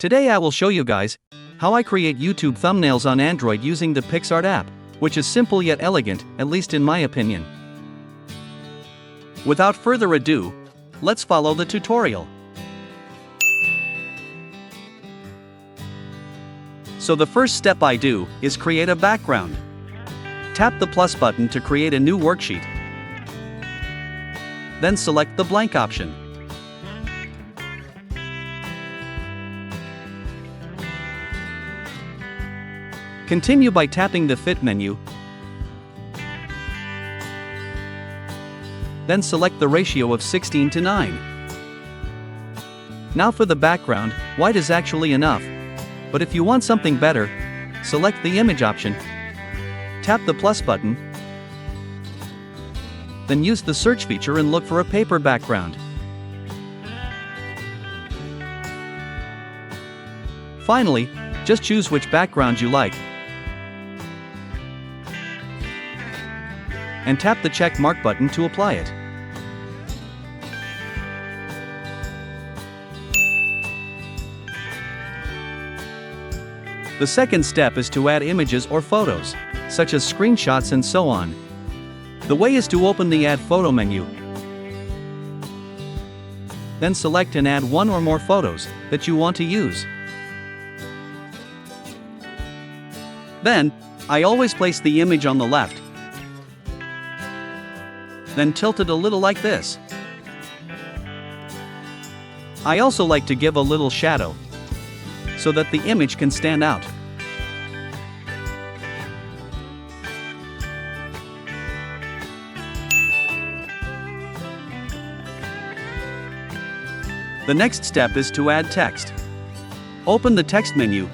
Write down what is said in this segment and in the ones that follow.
Today I will show you guys how I create YouTube thumbnails on Android using the PicsArt app, which is simple yet elegant, at least in my opinion. Without further ado, let's follow the tutorial. So the first step I do is create a background. Tap the plus button to create a new worksheet. Then select the blank option. Continue by tapping the Fit menu. Then select the ratio of 16:9. Now for the background, white is actually enough. But if you want something better, select the image option. Tap the plus button. Then use the search feature and look for a paper background. Finally, just choose which background you like. And tap the check mark button to apply it. The second step is to add images or photos, such as screenshots and so on. The way is to open the Add Photo menu. Then select and add one or more photos that you want to use. Then, I always place the image on the left. Then tilt it a little like this. I also like to give a little shadow, so that the image can stand out. The next step is to add text. Open the text menu.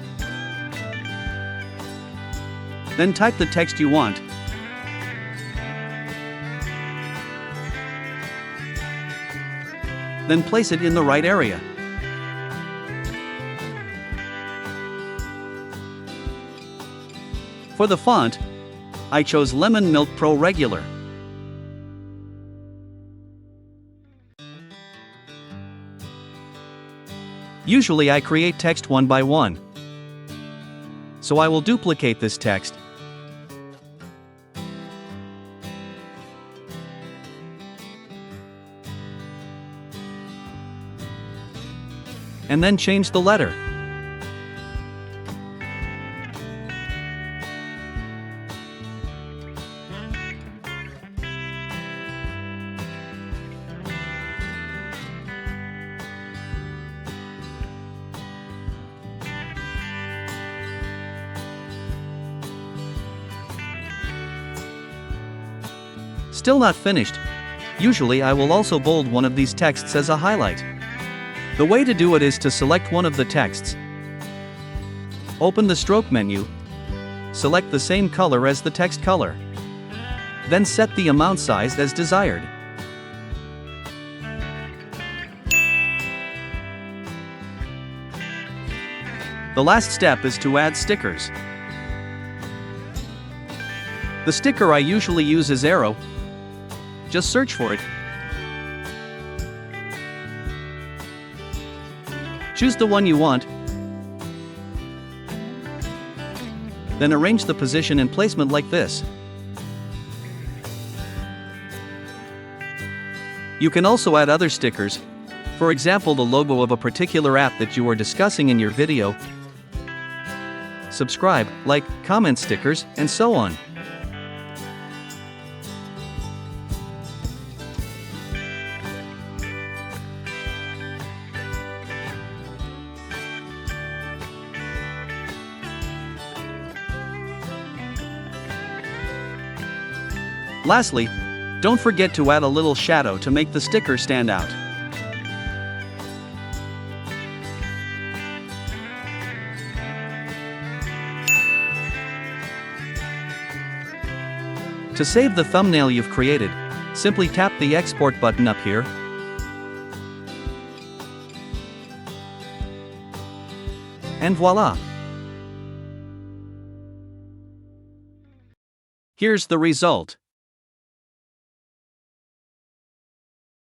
Then type the text you want. Then place it in the right area. For the font, I chose Lemon Milk Pro Regular. Usually I create text one by one. So I will duplicate this text. And then change the letter. Still not finished. Usually I will also bold one of these texts as a highlight. The way to do it is to select one of the texts. Open the stroke menu. Select the same color as the text color. Then set the amount size as desired. The last step is to add stickers. The sticker I usually use is Arrow. Just search for it. Choose the one you want. Then arrange the position and placement like this. You can also add other stickers, for example the logo of a particular app that you are discussing in your video. Subscribe, like, comment stickers, and so on. Lastly, don't forget to add a little shadow to make the sticker stand out. To save the thumbnail you've created, simply tap the export button up here. And voila! Here's the result.